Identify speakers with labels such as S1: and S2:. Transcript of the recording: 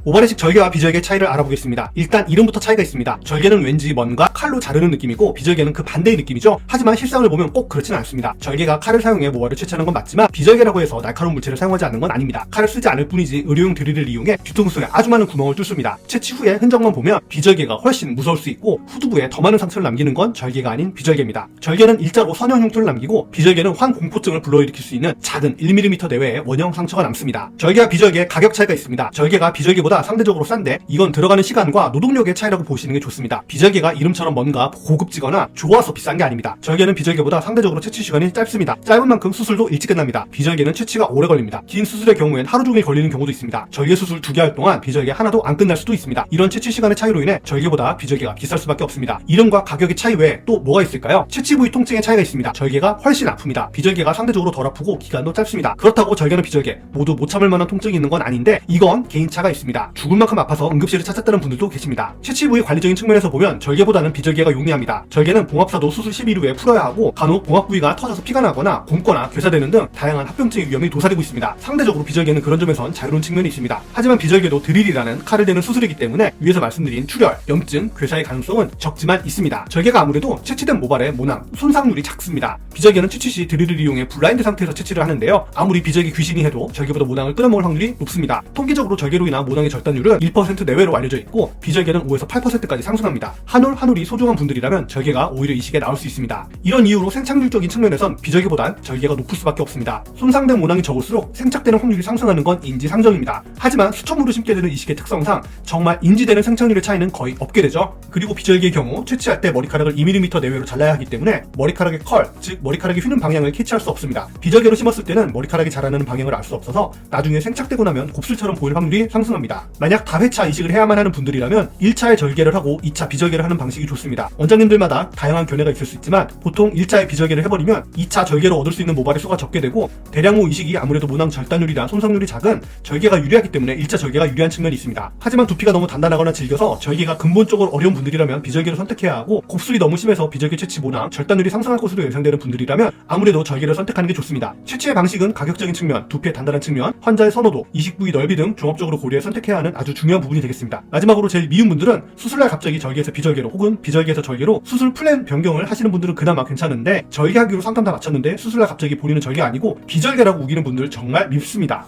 S1: 오바레식 절개와 비절개의 차이를 알아보겠습니다. 일단 이름부터 차이가 있습니다. 절개는 왠지 뭔가 칼로 자르는 느낌이고 비절개는 그 반대의 느낌이죠. 하지만 실상을 보면 꼭 그렇지는 않습니다. 절개가 칼을 사용해 모발을 채취하는 건 맞지만 비절개라고 해서 날카로운 물체를 사용하지 않는 건 아닙니다. 칼을 쓰지 않을 뿐이지 의료용 드릴을 이용해 뒤통수에 아주 많은 구멍을 뚫습니다. 채취 후에 흔적만 보면 비절개가 훨씬 무서울 수 있고 후두부에 더 많은 상처를 남기는 건 절개가 아닌 비절개입니다. 절개는 일자로 선형 흉터를 남기고 비절개는 환공포증을 불러일으킬 수 있는 작은 1mm 내외의 원형 상처가 남습니다. 절개와 비절개의 가격 차이가 있습니다. 절개가 비절개보다 상대적으로 싼데 이건 들어가는 시간과 노동력의 차이라고 보시는 게 좋습니다. 비절개가 이름처럼 뭔가 고급지거나 좋아서 비싼 게 아닙니다. 절개는 비절개보다 상대적으로 채취 시간이 짧습니다. 짧은 만큼 수술도 일찍 끝납니다. 비절개는 채취가 오래 걸립니다. 긴 수술의 경우엔 하루 종일 걸리는 경우도 있습니다. 절개 수술 2개 할 동안 비절개 하나도 안 끝날 수도 있습니다. 이런 채취 시간의 차이로 인해 절개보다 비절개가 비쌀 수밖에 없습니다. 이름과 가격의 차이 외에 또 뭐가 있을까요? 채취 부위 통증의 차이가 있습니다. 절개가 훨씬 아픕니다. 비절개가 상대적으로 덜 아프고 기간도 짧습니다. 그렇다고 절개나 비절개 모두 못 참을 만한 통증이 있는 건 아닌데 이건 개인차가 있습니다. 죽을 만큼 아파서 응급실을 찾았다는 분들도 계십니다. 채취 부위 관리적인 측면에서 보면 절개보다는 비절개가 용이합니다. 절개는 봉합사도 수술 10일 후에 풀어야 하고 간혹 봉합 부위가 터져서 피가 나거나 곪거나 괴사되는 등 다양한 합병증의 위험이 도사리고 있습니다. 상대적으로 비절개는 그런 점에선 자유로운 측면이 있습니다. 하지만 비절개도 드릴이라는 칼을 대는 수술이기 때문에 위에서 말씀드린 출혈, 염증, 괴사의 가능성은 적지만 있습니다. 절개가 아무래도 채취된 모발의 모낭, 손상률이 작습니다. 비절개는 채취 시 드릴을 이용해 블라인드 상태에서 채취를 하는데요. 아무리 비절개 귀신이 해도 절개보다 모낭을 끊어먹을 확률이 높습니다. 통계적으로 절개로 인한 모낭의 절단율은 1% 내외로 알려져 있고 비절개는 5에서 8%까지 상승합니다. 한올이 소중한 분들이라면 절개가 오히려 이 시기에 나올 수 있습니다. 이런 이유로 생착률적인 측면에선 비절개보단 절개가 높을 수밖에 없습니다. 손상된 모낭이 적을수록 생착되는 확률이 상승하는 건 인지상정입니다. 하지만 수천물을 심게 되는 이 시기의 특성상 정말 인지되는 생착률의 차이는 거의 없게 되죠. 그리고 비절개의 경우 채취할 때 머리카락을 2mm 내외로 잘라야 하기 때문에 머리카락의 컬, 즉 머리카락이 휘는 방향을 캐치할 수 없습니다. 비절개로 심었을 때는 머리카락이 자라나는 방향을 알 수 없어서 나중에 생착되고 나면 곱슬처럼 보일 확률이 상승합니다. 만약 다회차 이식을 해야만 하는 분들이라면 1차에 절개를 하고 2차 비절개를 하는 방식이 좋습니다. 원장님들마다 다양한 견해가 있을 수 있지만 보통 1차에 비절개를 해버리면 2차 절개로 얻을 수 있는 모발의 수가 적게 되고 대량모 이식이 아무래도 모낭 절단율이나 손상률이 작은 절개가 유리하기 때문에 1차 절개가 유리한 측면이 있습니다. 하지만 두피가 너무 단단하거나 질겨서 절개가 근본적으로 어려운 분들이라면 비절개를 선택해야 하고 곱슬이 너무 심해서 비절개 채취 모낭 절단율이 상승할 것으로 예상되는 분들이라면 아무래도 절개를 선택하는 게 좋습니다. 채취의 방식은 가격적인 측면, 두피의 단단한 측면, 환자의 선호도, 이식 부위 넓이 등 종합적으로 고려해 선택해야 하는 아주 중요한 부분이 되겠습니다. 마지막으로 제일 미운 분들은 수술날 갑자기 절개에서 비절개로 혹은 비절개에서 절개로 수술 플랜 변경을 하시는 분들은 그나마 괜찮은데 절개하기로 상담 다 마쳤는데 수술날 갑자기 본인은 절개 아니고 비절개라고 우기는 분들 정말 밉습니다.